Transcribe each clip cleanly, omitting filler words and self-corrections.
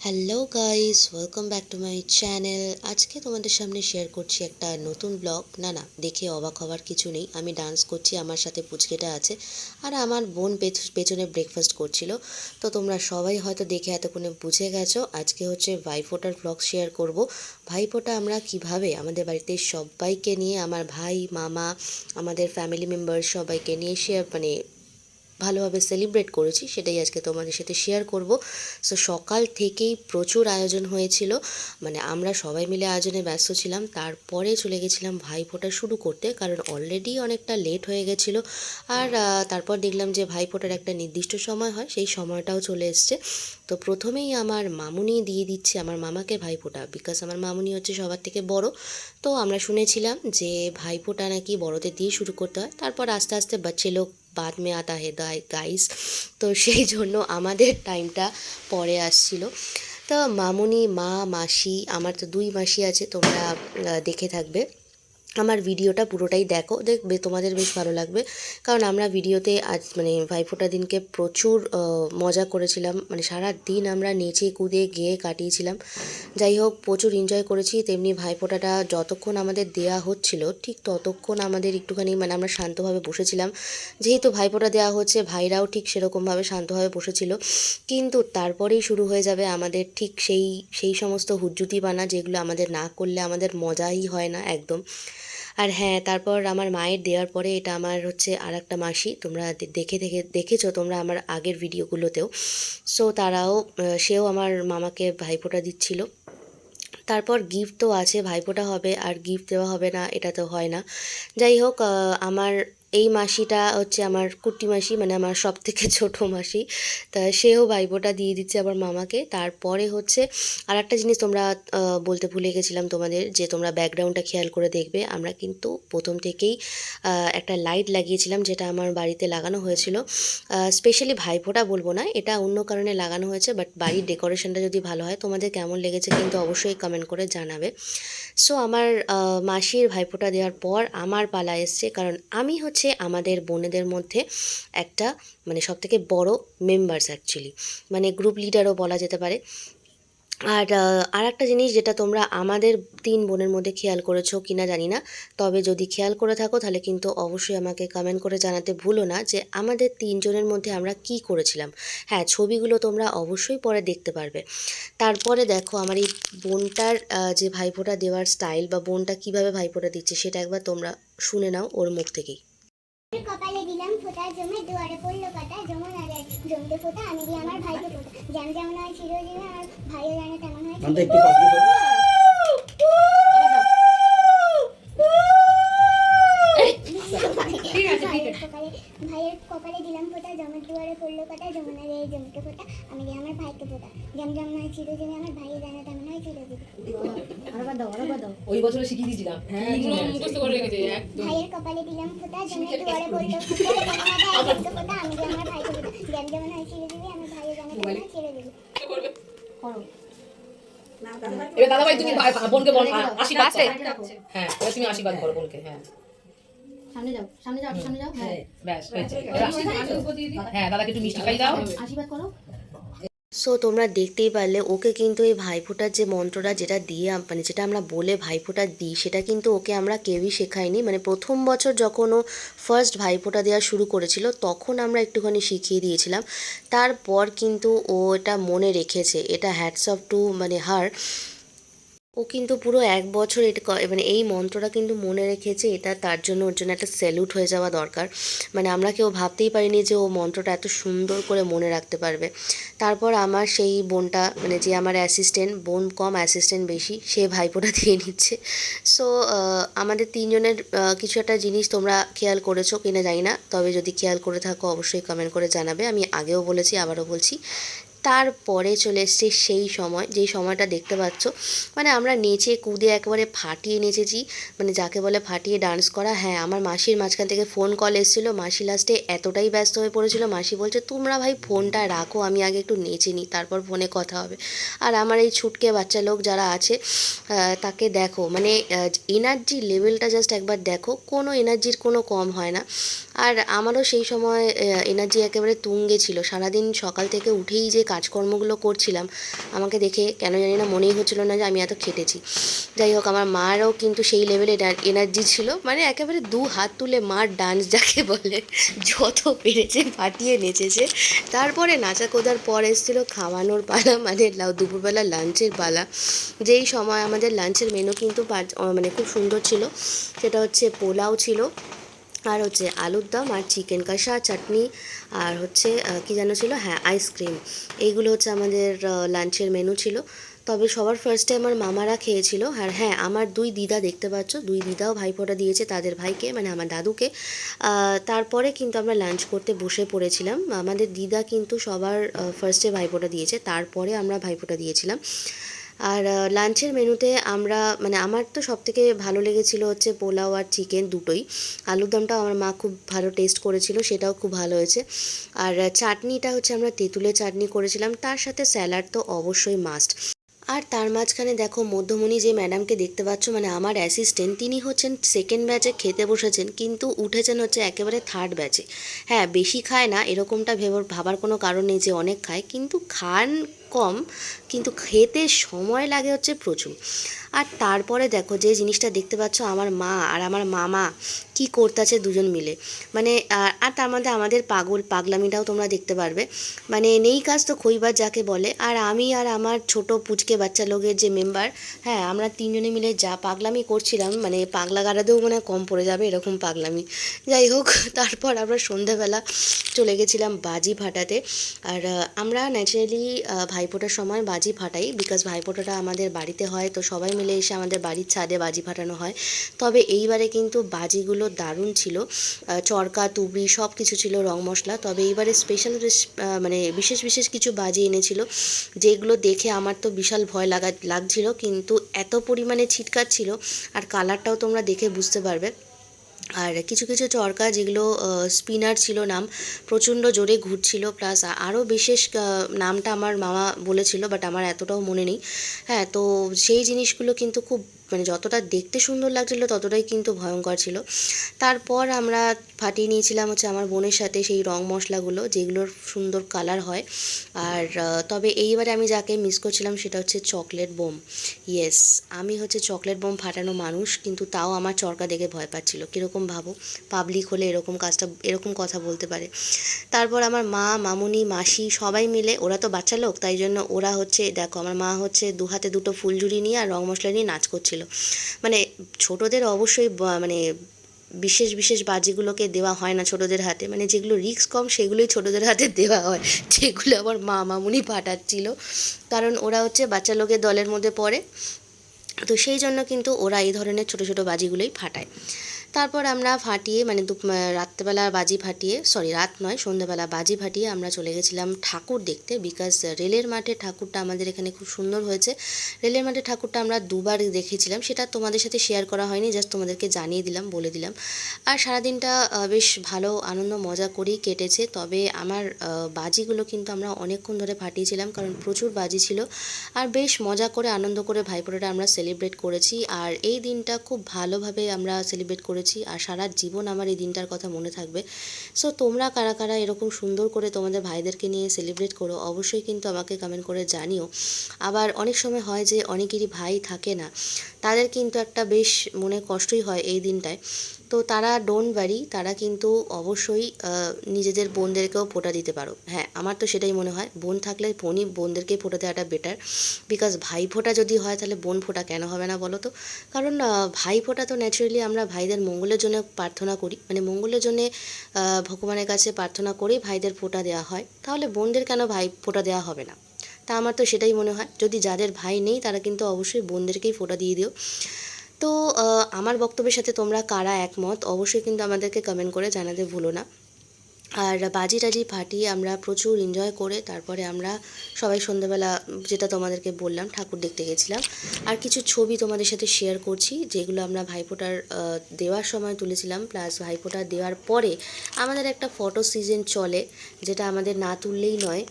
Hello guys, welcome back to my channel. আজকে তোমাদের সামনে শেয়ার করছি একটা নতুন ব্লগ। না, দেখে অবাক হওয়ার কিছু নেই। আমি ডান্স করছি, আমার সাথে পুচকেটা আছে, আর আমার বোন পেছনে ব্রেকফাস্ট করছিল। তো তোমরা সবাই হয়তো দেখে এতক্ষণে বুঝে গেছো আজকে হচ্ছে ভাইফোঁটার ব্লগ শেয়ার করব। ভাইফোঁটা আমরা কিভাবে আমাদের বাড়িতে সবাইকে নিয়ে, আমার ভাই, মামা, আমাদের ফ্যামিলি মেম্বার সবাইকে নিয়ে ভালোভাবে সেলিব্রেট করেছি, সেটাই আজকে তোমাদের সাথে শেয়ার করব। সো সকাল থেকেই প্রচুর আয়োজন হয়েছিল, মানে আমরা সবাই মিলে আয়োজনে ব্যস্ত ছিলাম। তারপরে চলে গেছিলাম ভাইফোঁটা শুরু করতে, কারণ অলরেডি অনেকটা লেট হয়ে গেছিল। আর তারপর দেখলাম যে ভাইফোঁটার একটা নির্দিষ্ট সময় হয়, সেই সময়টাও চলে এসছে। তো প্রথমেই আমার মামুনি দিয়ে দিচ্ছে আমার মামাকে ভাইফোঁটা, বিকজ আমার মামুনি হচ্ছে সবার থেকে বড়। তো আমরা শুনেছিলাম যে ভাইফোঁটা নাকি বড়দের দিয়ে শুরু করতে হয়, তারপর আস্তে আস্তে বাচ্চা লোক বাদ মে আতা হে গাইস। তো সেই জন্য আমাদের টাইমটা পরে আসছিল। তো মামুনি, মা, মাসি, আমার তো দুই মাসি আছে, তোমরা দেখে থাকবে। আমার ভিডিওটা পুরোটাই দেখো, দেখবে তোমাদের বেশ ভালো লাগবে। কারণ আমরা ভিডিওতে আজ মানে ভাইফোঁটা দিনকে প্রচুর মজা করেছিলাম, মানে সারা দিন আমরা নেচে কুদে গেয়ে কাটিয়েছিলাম। যাই হোক, প্রচুর এনজয় করেছি। তেমনি ভাইফোঁটাটা যতক্ষণ আমাদের দেয়া হচ্ছিল ঠিক ততক্ষণ আমাদের একটুখানি মানে আমরা শান্তভাবে বসেছিলাম। যেহেতু ভাইফোঁটা দেওয়া হচ্ছে, ভাইরাও ঠিক সেরকমভাবে শান্তভাবে বসেছিল। কিন্তু তারপরেই শুরু হয়ে যাবে আমাদের ঠিক সেই সেই সমস্ত হুজ্জুতি বানা, যেগুলো আমাদের না করলে আমাদের মজাই হয় না একদম। আর হ্যাঁ, তারপর আমার মায়ের দেওয়ার পরে এটা আমার হচ্ছে আর একটা মাসি, তোমরা দেখেছো তোমরা আমার আগের ভিডিওগুলোতেও। সো সেও আমার মামাকে ভাইফোঁটা দিচ্ছিল। তারপর গিফট তো আছে, ভাইফোঁটা হবে আর গিফট দেওয়া হবে না, এটা তো হয় না। যাই হোক, আমার এই মাসিটা হচ্ছে আমার কুট্টি মাসি, মানে আমার সব থেকে ছোটো মাসি। তা সেও ভাইফোঁটা দিয়ে দিচ্ছে আমার মামাকে। তারপরে হচ্ছে আর একটা জিনিস তোমরা বলতে ভুলে গেছিলাম তোমাদের, যে তোমরা ব্যাকগ্রাউন্ডটা খেয়াল করে দেখবে। আমরা কিন্তু প্রথম থেকেই একটা লাইট লাগিয়েছিলাম, যেটা আমার বাড়িতে লাগানো হয়েছিল। স্পেশালি ভাইফোঁটা বলবো না, এটা অন্য কারণে লাগানো হয়েছে, বাট বাড়ির ডেকোরেশনটা যদি ভালো হয়, তোমাদের কেমন লেগেছে কিন্তু অবশ্যই কমেন্ট করে জানাবে। সো আমার মাসির ভাইফোঁটা দেওয়ার পর আমার পালা এসছে, কারণ আমি হচ্ছে আমাদের বোনেদের মধ্যে একটা মানে সবথেকে বড় মেম্বার্স অ্যাকচুয়ালি, মানে গ্রুপ লিডারও বলা যেতে পারে। আর একটা জিনিস যেটা তোমরা আমাদের তিন বোনের মধ্যে খেয়াল করেছো কিনা জানি না, তবে যদি খেয়াল করে থাকো তাহলে কিন্তু অবশ্যই আমাকে কমেন্ট করে জানাতে ভুলো না যে আমাদের তিনজনের মধ্যে আমরা কি করেছিলাম। হ্যাঁ, ছবিগুলো তোমরা অবশ্যই পরে দেখতে পারবে। তারপরে দেখো আমার এই বোনটার যে ভাইফোঁটা দেওয়ার স্টাইল, বা বোনটা কিভাবে ভাইফোঁটা দিচ্ছে, সেটা একবার তোমরা শুনে নাও ওর মুখ থেকেই। কপালে দিলাম ফোঁটা, জমে দুয়ারে পড়লো কাটা, যেমন আগে জমতে ফোঁটা, আমি দিয়ে আমার ভাইকে ফোঁটা, যেমন হয় চিরজীবী, আমার ভাইও জানে তেমন হয়। ভাইয়ের কপালে দিলাম ফোঁটা, জমের দুয়ারে পড়লো কাটা, যেমন আগে জমতে ফোঁটা, আমি দিয়ে আমার ভাইকে ফোঁটা, যেমন হয় চিরজীবী, আমার ভাইও জানে তেমন হয় চিরজীবী। ওই বছরে শিখিয়ে দিয়েছিলাম। ভাইয়ের কপালে দিলাম ফোঁটা, জমের দুয়ারে পড়লো ফোঁটা, যেমন আগে জমতে ফোঁটা, আমি দিয়ে আমার ভাইকে ফোঁটা, যেমন হয় চিরজীবী, আমার ভাইও জানে তেমন হয় চিরজীবী। এবার দাদা ভাই তুমি বোনকে বল আশীর্বাদ করো। হ্যাঁ, এবার তুমি আশীর্বাদ করো বোনকে। হ্যাঁ, সামনে যাও, সামনে যাও, সামনে যাও। হ্যাঁ, ব্যাস হয়েছে। হ্যাঁ, দাদাকে একটু মিষ্টি খাই দাও। আশীর্বাদ করো। সো তোমরা দেখতেই পারলে ওকে কিন্তু এই ভাইফোঁটার যে মন্ত্রটা যেটা দিয়ে মানে যেটা আমরা বলে ভাইফোঁটা দিই, সেটা কিন্তু ওকে আমরা কেউই শেখাইনি। মানে প্রথম বছর যখন ও ফার্স্ট ভাইফোঁটা দেওয়া শুরু করেছিল, তখন আমরা একটুখানি শিখিয়ে দিয়েছিলাম। তারপর কিন্তু ও এটা মনে রেখেছে, এটা হ্যাটস অফ টু মানে হার। ও কিন্তু পুরো এক বছর এটা মানে এই মন্ত্রটা কিন্তু মনে রেখেছে, এটা তার জন্য ওর জন্য একটা স্যালুট হয়ে যাওয়া দরকার। মানে আমরা কেউ ভাবতেই পারিনি যে ও মন্ত্রটা এত সুন্দর করে মনে রাখতে পারবে। তারপর আমার সেই বোনটা, মানে যে আমার অ্যাসিস্ট্যান্ট, বোন কম অ্যাসিস্ট্যান্ট বেশি, সে ভাইফোঁটা দিয়ে নিচ্ছে। সো আমাদের তিনজনের কিছু একটা জিনিস তোমরা খেয়াল করেছো কিনা জানি না, তবে যদি খেয়াল করে থাকো অবশ্যই কমেন্ট করে জানাবে। আমি আগেও বলেছি, আবারও বলছি। তারপরে চলে এসছে সেই সময়, যেই সময়টা দেখতে পাচ্ছ, মানে আমরা নেচে কুদে একেবারে ফাটিয়ে নেচেছি, মানে যাকে বলে ফাটিয়ে ডান্স করা। হ্যাঁ, আমার মাসির মাঝখান থেকে ফোন কল এসেছিলো, মাসি লাস্টে এতটাই ব্যস্ত হয়ে পড়েছিল, মাসি বলছে তোমরা ভাই ফোনটা রাখো, আমি আগে একটু নেচে নিই, তারপর ফোনে কথা হবে। আর আমার এই ছুটকে বাচ্চা লোক যারা আছে, তাকে দেখো, মানে এনার্জি লেভেলটা জাস্ট একবার দেখো, কোনো এনার্জির কোনো কম হয় না। আর আমারও সেই সময় এনার্জি একেবারে তুঙ্গে ছিল, সারাদিন সকাল থেকে উঠেই যে কাজকর্মগুলো করছিলাম আমাকে দেখে কেন জানি না মনেই হচ্ছিল না যে আমি এত খেটেছি। যাই হোক, আমার মারও কিন্তু সেই লেভেলে এনার্জি ছিল, মানে একেবারে 2 হাত তুলে মার ডান্স যাকে বলে যত পেরেছে ফাটিয়ে নেচেছে। তারপরে নাচা কোদার পর এসেছিল খাওয়ানোর পালা, মানে দুপুরবেলা লাঞ্চের পালা। যেই সময় আমাদের লাঞ্চের মেনু কিন্তু মানে খুব সুন্দর ছিল। সেটা হচ্ছে পোলাও ছিল, আর হচ্ছে আলুর দম আর চিকেন কষা, চাটনি, আর হচ্ছে কী যেন ছিল, হ্যাঁ আইসক্রিম। এইগুলো হচ্ছে আমাদের লাঞ্চের মেনু ছিল। তবে সবার ফার্স্টে আমার মামারা খেয়েছিল। আর হ্যাঁ, আমার 2 দিদা দেখতে পাচ্ছ, 2 দিদাও ভাইফোঁটা দিয়েছে তাদের ভাইকে, মানে আমার দাদুকে। তারপরে কিন্তু আমরা লাঞ্চ করতে বসে পড়েছিলাম। আমাদের দিদা কিন্তু সবার ফার্স্টে ভাইফোঁটা দিয়েছে, তারপরে আমরা ভাইফোঁটা দিয়েছিলাম। আর লাঞ্চের মেনুতে আমরা, মানে আমার তো সবথেকে ভালো লেগেছিল হচ্ছে পোলাও আর চিকেন দুটোই। আলুর দমটাও আমার মা খুব ভালো টেস্ট করেছিল, সেটাও খুব ভালো হয়েছে। আর চাটনিটা হচ্ছে আমরা তেঁতুলের চাটনি করেছিলাম, তার সাথে স্যালাড তো অবশ্যই মাস্ট। আর তার মাঝখানে দেখো মধ্যমণি যে ম্যাডামকে দেখতে পাচ্ছ, মানে আমার অ্যাসিস্ট্যান্ট, তিনি হচ্ছেন সেকেন্ড ব্যাচে খেতে বসেছেন, কিন্তু উঠেছেন হচ্ছে একেবারে থার্ড ব্যাচে। হ্যাঁ, বেশি খায় না এরকমটা ভাবার কোনো কারণ নেই যে অনেক খায়, কিন্তু খান কম, কিন্তু খেতে সময় লাগে হচ্ছে প্রচুর। আর তারপরে দেখো যে জিনিসটা দেখতে পাচ্ছ, আমার মা আর আমার মামা কি করতেছে দুজন মিলে, মানে আর তার মধ্যে আমাদের পাগলামিটাও তোমরা দেখতে পারবে। মানে নেই কাজ তো খইবার যাকে বলে। আর আমি আর আমার ছোট পুচকে বাচ্চা লোকের যে মেম্বার, হ্যাঁ আমরা 3 জনে মিলে যা পাগলামি করছিলাম, মানে পাগলা গাড়াতেও মনে হয় কম পড়ে যাবে এরকম পাগলামি। যাই হোক, তারপর আমরা সন্ধ্যাবেলা চলে গেছিলাম বাজি ফাটাতে। আর আমরা ন্যাচারালি ভাইফোঁটার সময় বাজি ফাটাই, বিকজ ভাইফোঁটাটা আমাদের বাড়িতে হয়, তো সবাই মিলে এসে আমাদের বাড়ির ছাদে বাজি ফাটানো হয়। তবে এইবারে কিন্তু বাজিগুলো দারুণ ছিল, চরকা তুবড়ি সব কিছু ছিল, রং মশলা। তবে এইবারে স্পেশাল মানে বিশেষ বিশেষ কিছু বাজি এনেছিল, যেগুলো দেখে আমার তো বিশাল ভয় লাগছিল, কিন্তু এত পরিমাণে ছিটকাচ্ছিল, আর কালারটাও তোমরা দেখে বুঝতে পারবে। আর কিছু কিছু চরকা যেগুলো স্পিনার ছিল, নাম প্রচণ্ড জোরে ঘুরছিল, প্লাস আরও বিশেষ নামটা আমার মামা বলেছিল, বাট আমার এতটাও মনে নেই। হ্যাঁ, তো সেই জিনিসগুলো কিন্তু খুব, মানে যতটা দেখতে সুন্দর লাগছিলো ততটাই কিন্তু ভয়ঙ্কর ছিল। তারপর আমরা ফাটিয়ে নিয়েছিলাম হচ্ছে আমার বোনের সাথে সেই রং মশলাগুলো, যেগুলোর সুন্দর কালার হয়। আর তবে এইবারে আমি যাকে মিস করছিলাম সেটা হচ্ছে চকলেট বোম। ইয়েস, আমি হচ্ছে চকলেট বোম ফাটানো মানুষ, কিন্তু তাও আমার চরকা দেখে ভয় পাচ্ছিল। কীরকম ভাবো, পাবলিক হলে এরকম কথা বলতে পারে। তারপর আমার মা, মামুনি, মাসি সবাই মিলে, ওরা তো বাচ্চা লোক, তাই জন্য ওরা হচ্ছে, দেখো আমার মা হচ্ছে 2 হাতে 2টো ফুলঝুরি নিয়ে আর রং মশলা নিয়ে নাচ করছিল। মানে ছোটোদের অবশ্যই মানে বিশেষ বিশেষ বাজিগুলোকে দেওয়া হয় না ছোটোদের হাতে, মানে যেগুলো রিস্ক কম সেগুলোই ছোটোদের হাতে দেওয়া হয়, যেগুলো আমার মা মামুনি ফাটাচ্ছিল, কারণ ওরা হচ্ছে বাচ্চা লোকের দলের মধ্যে পড়ে, তো সেই জন্য কিন্তু ওরা এই ধরনের ছোটো ছোটো বাজিগুলোই ফাটায়। তারপর আমরা ফাটিয়ে, মানে রাত্রেবেলা বাজি ফাটিয়ে, রাত নয় সন্ধ্যাবেলা বাজি ফাটিয়ে আমরা চলে গেছিলাম ঠাকুর দেখতে, বিকজ রেলের মাঠে ঠাকুরটা আমাদের এখানে খুব সুন্দর হয়েছে। রেলের মাঠে ঠাকুরটা আমরা 2বার দেখেছিলাম, সেটা তোমাদের সাথে শেয়ার করা হয়নি, জাস্ট তোমাদেরকে জানিয়ে দিলাম, বলে দিলাম। আর সারাদিনটা বেশ ভালো আনন্দ মজা করেই কেটেছে। তবে আমার বাজিগুলো কিন্তু আমরা অনেকক্ষণ ধরে ফাটিয়েছিলাম, কারণ প্রচুর বাজি ছিল, আর বেশ মজা করে আনন্দ করে ভাইফোঁটাটা আমরা সেলিব্রেট করেছি। আর এই দিনটা খুব ভালোভাবে আমরা সেলিব্রেট করেছি, আর সারা জীবন আমার এই দিনটার কথা মনে থাকবে। সো তোমরা কারা কারা এরকম সুন্দর করে তোমাদের ভাইদেরকে নিয়ে সেলিব্রেট করো, অবশ্যই কিন্তু আমাকে কমেন্ট করে জানিও। আবার অনেক সময় হয় যে অনেকেরই ভাই থাকে না, তাদের কিন্তু একটা বেশ মনে কষ্টই হয় এই দিনটায়। তো তারা ডোন্ট ওয়ারি, তারা কিন্তু অবশ্যই নিজেদের বোনদেরকেও ফোঁটা দিতে পারো। হ্যাঁ, আমার তো সেটাই মনে হয়, বোন থাকলে বোনদেরকেই ফোঁটা দেওয়াটা বেটার, বিকজ ভাই ফোঁটা যদি হয় তাহলে বোন ফোঁটা কেন হবে না বলো তো? কারণ ভাই ফোঁটা তো ন্যাচারালি আমরা ভাইদের মঙ্গলের জন্য প্রার্থনা করি, মানে মঙ্গলের জন্যে ভগবানের কাছে প্রার্থনা করেই ভাইদের ফোঁটা দেওয়া হয়, তাহলে বোনদের কেন ভাই ফোঁটা দেওয়া হবে না? তা আমার তো সেটাই মনে হয়, যদি যাদের ভাই নেই তারা কিন্তু অবশ্যই বোনদেরকেই ফোঁটা দিয়ে দিও। তো আমার বক্তব্যের সাথে তোমরা কারা একমত অবশ্যই কিন্তু আমাদেরকে কমেন্ট করে জানাতে ভুলো না। আর বাজি টাজি ফাটিয়ে আমরা প্রচুর এনজয় করে তারপরে আমরা সবাই সন্ধ্যাবেলা, যেটা তোমাদেরকে বললাম, ঠাকুর দেখতে গেছিলাম। আর কিছু ছবি তোমাদের সাথে শেয়ার করছি, যেগুলো আমরা ভাইফোঁটার দেওয়ার সময় তুলেছিলাম, প্লাস ভাইফোঁটা দেওয়ার পরে আমাদের একটা ফটো সিজন চলে, যেটা আমাদের না তুললেই নয়।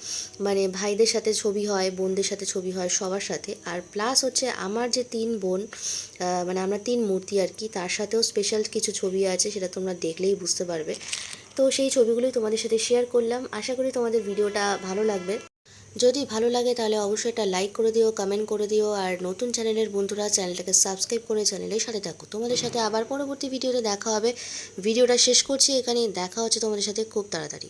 মানে ভাইদের সাথে ছবি হয়, বোনদের সাথে ছবি হয়, সবার সাথে। আর প্লাস হচ্ছে আমার যে 3 বোন, মানে আমরা 3 মূর্তি আর কি, তার সাথেও স্পেশাল কিছু ছবি আছে, সেটা তোমরা দেখলেই বুঝতে পারবে। তো সেই ছবিগুলোই তোমাদের সাথে শেয়ার করলাম, আশা করি তোমাদের ভিডিওটা ভালো লাগবে। যদি ভালো লাগে তাহলে অবশ্যই একটা লাইক করে দিও, কমেন্ট করে দিও, আর নতুন চ্যানেলের বন্ধুরা চ্যানেলটাকে সাবস্ক্রাইব করে চ্যানেলের সাথে থাকো। তোমাদের সাথে আবার পরবর্তী ভিডিওতে দেখা হবে। ভিডিওটা শেষ করছি এখানে, দেখা হচ্ছে তোমাদের সাথে খুব তাড়াতাড়ি।